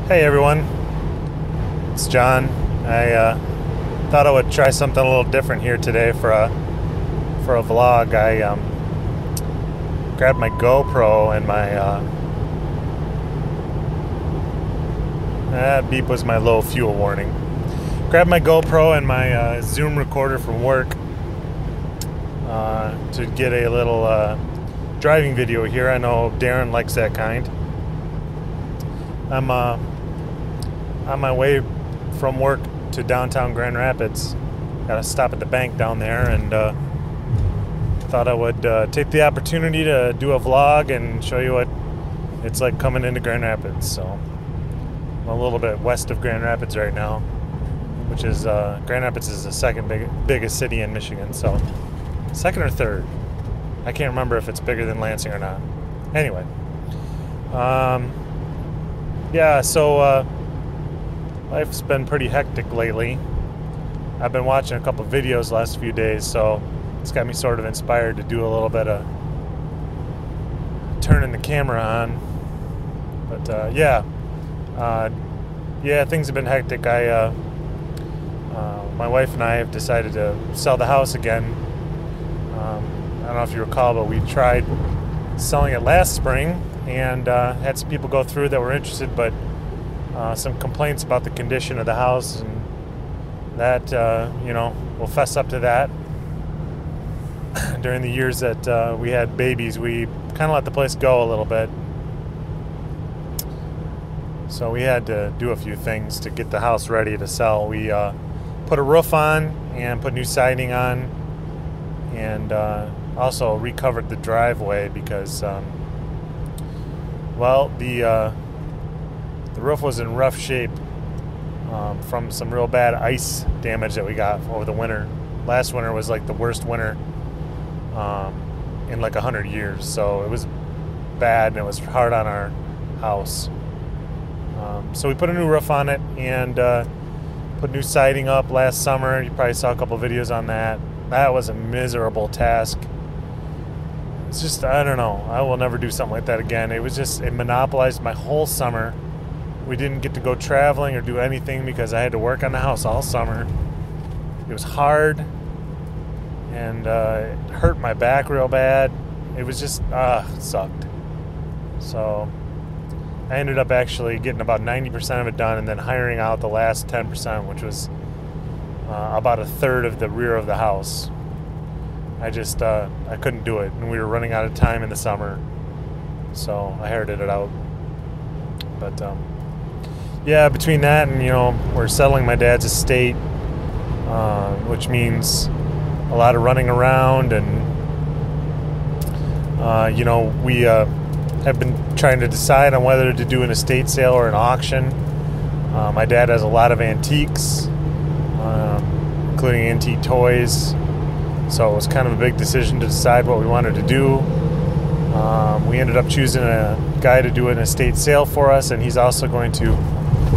Hey everyone, it's John. I thought I would try something a little different here today for a vlog. I grabbed my GoPro and my that beep was my low fuel warning. Grabbed my GoPro and my Zoom recorder from work to get a little driving video here. I know Darren likes that kind. I'm on my way from work to downtown Grand Rapids. Got to stop at the bank down there, and thought I would take the opportunity to do a vlog and show you what it's like coming into Grand Rapids. So I'm a little bit west of Grand Rapids right now, which is Grand Rapids is the second biggest city in Michigan. So second or third, I can't remember if it's bigger than Lansing or not. Anyway, yeah. So life's been pretty hectic lately. I've been watching a couple videos the last few days, so it's got me sort of inspired to do a little bit of turning the camera on. But yeah, things have been hectic. My wife and I have decided to sell the house again. I don't know if you recall, but we tried selling it last spring and had some people go through that were interested, but some complaints about the condition of the house, and that, we'll fess up to that. During the years that we had babies, we kind of let the place go a little bit. So we had to do a few things to get the house ready to sell. We put a roof on and put new siding on, and also recovered the driveway because, the roof was in rough shape from some real bad ice damage that we got over the winter. Last winter was like the worst winter in like 100 years. So it was bad, and it was hard on our house. So we put a new roof on it and put new siding up last summer. You probably saw a couple videos on that. That was a miserable task. It's just, I don't know. I will never do something like that again. It monopolized my whole summer. We didn't get to go traveling or do anything because I had to work on the house all summer. It was hard, and it hurt my back real bad. It was just, it sucked. So I ended up actually getting about 90% of it done and then hiring out the last 10%, which was about a third of the rear of the house. I couldn't do it, and we were running out of time in the summer, so I hired it out. But yeah, between that and, we're settling my dad's estate, which means a lot of running around, and, we have been trying to decide on whether to do an estate sale or an auction. My dad has a lot of antiques, including antique toys, so it was kind of a big decision to decide what we wanted to do. We ended up choosing a guy to do an estate sale for us, and he's also going to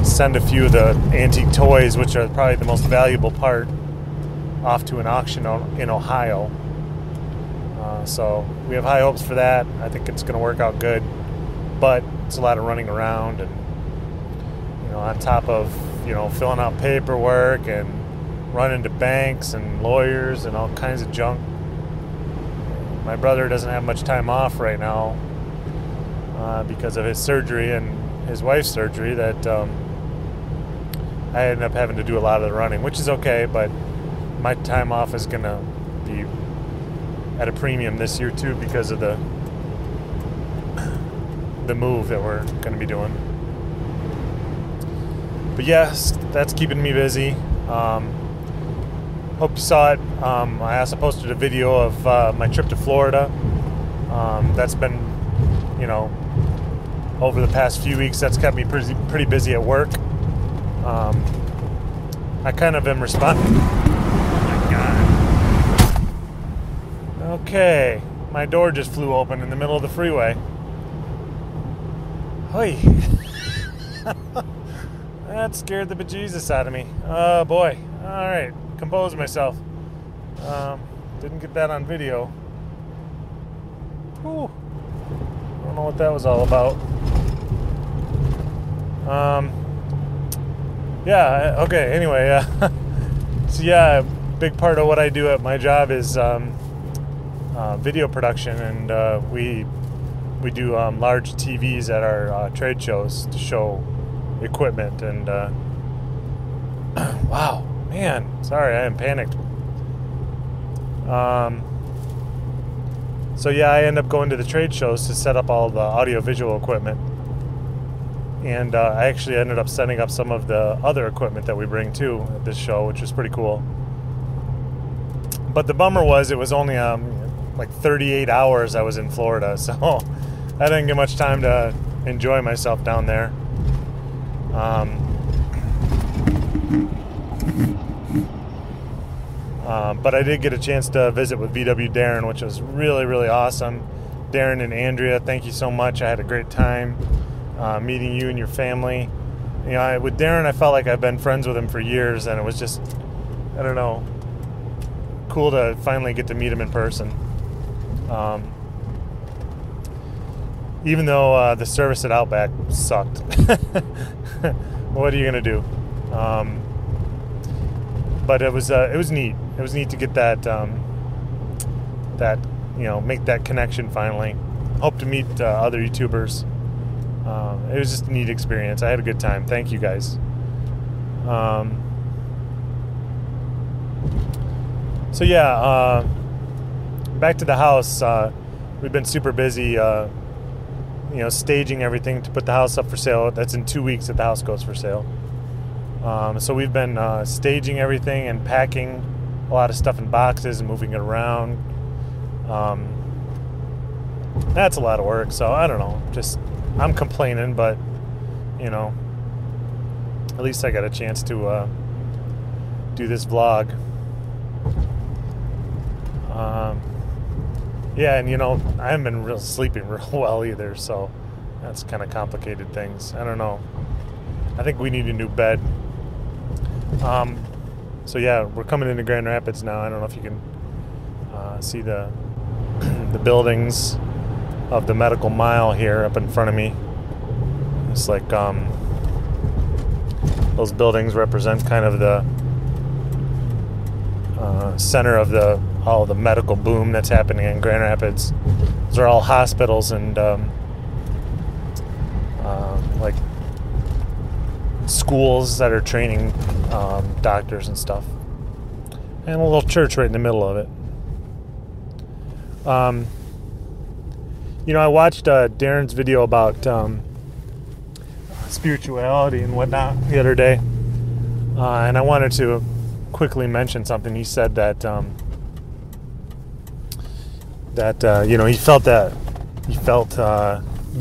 send a few of the antique toys, which are probably the most valuable part, off to an auction in Ohio. So we have high hopes for that. I think it's going to work out good, but it's a lot of running around, and on top of filling out paperwork and running to banks and lawyers and all kinds of junk. My brother doesn't have much time off right now because of his surgery and his wife's surgery, that I ended up having to do a lot of the running, which is okay, but my time off is going to be at a premium this year too because of the move that we're going to be doing. But yes, that's keeping me busy. Hope you saw it. I also posted a video of my trip to Florida. That's been, over the past few weeks, that's kept me pretty busy at work. I kind of am responding. Oh my God. Okay, my door just flew open in the middle of the freeway. Hoi. That scared the bejesus out of me. Oh boy. All right. Compose myself. Didn't get that on video. Whew. I don't know what that was all about. Yeah. Okay. Anyway, so yeah, a big part of what I do at my job is video production, and we do large TVs at our trade shows to show equipment. And wow, man, sorry, I am panicked. So yeah, I end up going to the trade shows to set up all the audio-visual equipment. And I actually ended up setting up some of the other equipment that we bring too at this show, which was pretty cool. But the bummer was it was only like 38 hours I was in Florida, so I didn't get much time to enjoy myself down there. But I did get a chance to visit with VW Darren, which was really, really awesome. Darren and Andrea, thank you so much. I had a great time meeting you and your family. You know, with Darren, I felt like I've been friends with him for years, and it was just, I don't know, cool to finally get to meet him in person. Even though the service at Outback sucked. What are you gonna do? But it was neat. It was neat to get that make that connection finally. Hope to meet other YouTubers. It was just a neat experience. I had a good time. Thank you guys. So yeah, back to the house. We've been super busy, staging everything to put the house up for sale. That's in 2 weeks that the house goes for sale. So we've been staging everything and packing a lot of stuff in boxes and moving it around. That's a lot of work, so I don't know. Just, I'm complaining, but, at least I got a chance to do this vlog. Yeah, and I haven't been sleeping real well either, so that's kind of complicated things. I don't know. I think we need a new bed. So yeah, we're coming into Grand Rapids now. I don't know if you can see the the buildings of the Medical Mile here up in front of me. It's like those buildings represent kind of the center of all the medical boom that's happening in Grand Rapids. Those are all hospitals and like schools that are training doctors and stuff, and a little church right in the middle of it. I watched Darren's video about spirituality and whatnot the other day, and I wanted to quickly mention something. He said that he felt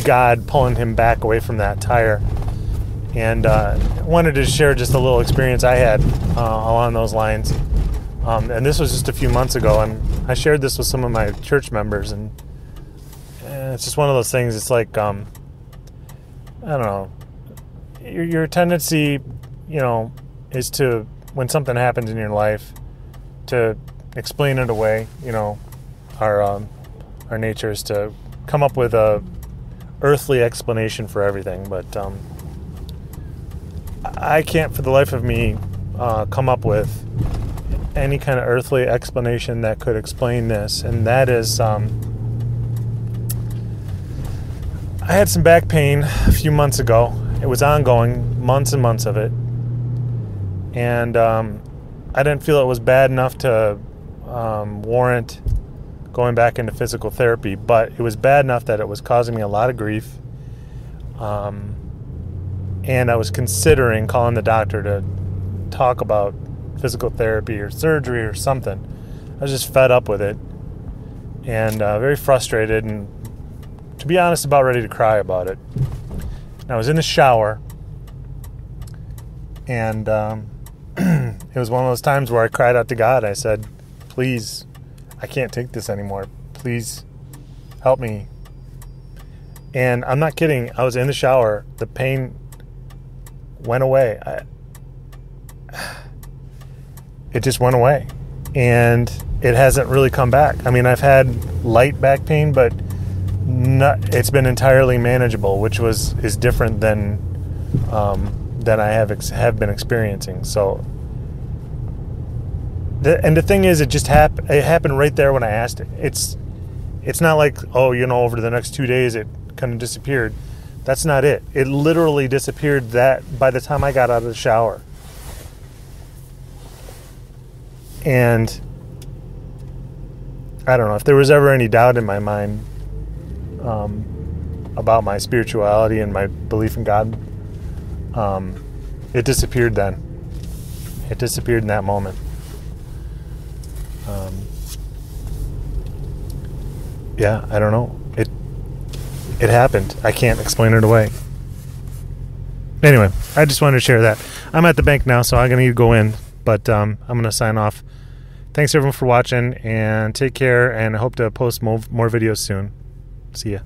God pulling him back away from that tire, and wanted to share just a little experience I had along those lines. And this was just a few months ago, and I shared this with some of my church members, and it's just one of those things. It's like, I don't know, your tendency, is to, when something happens in your life, to explain it away. Our nature is to come up with a earthly explanation for everything, but I can't for the life of me come up with any kind of earthly explanation that could explain this, and that is I had some back pain a few months ago. It was ongoing, months and months of it, and I didn't feel it was bad enough to warrant going back into physical therapy, but it was bad enough that it was causing me a lot of grief, and I was considering calling the doctor to talk about physical therapy or surgery or something. I was just fed up with it and very frustrated, and to be honest, about ready to cry about it. And I was in the shower, and it was one of those times where I cried out to God. I said, please, I can't take this anymore. Please help me. And I'm not kidding. I was in the shower. The pain went away. It just went away. And it hasn't really come back. I mean, I've had light back pain, but it's been entirely manageable, which is different than than I have been experiencing. So, and the thing is, it happened right there when I asked it. It's not like, oh, over the next 2 days it kind of disappeared. That's not it. It literally disappeared by the time I got out of the shower. And I don't know if there was ever any doubt in my mind about my spirituality and my belief in God. It disappeared then. It disappeared in that moment. Yeah, I don't know. It happened. I can't explain it away. Anyway, I just wanted to share that. I'm at the bank now, so I'm going to need to go in. But I'm going to sign off. Thanks, everyone, for watching. And take care. And I hope to post more videos soon. See ya.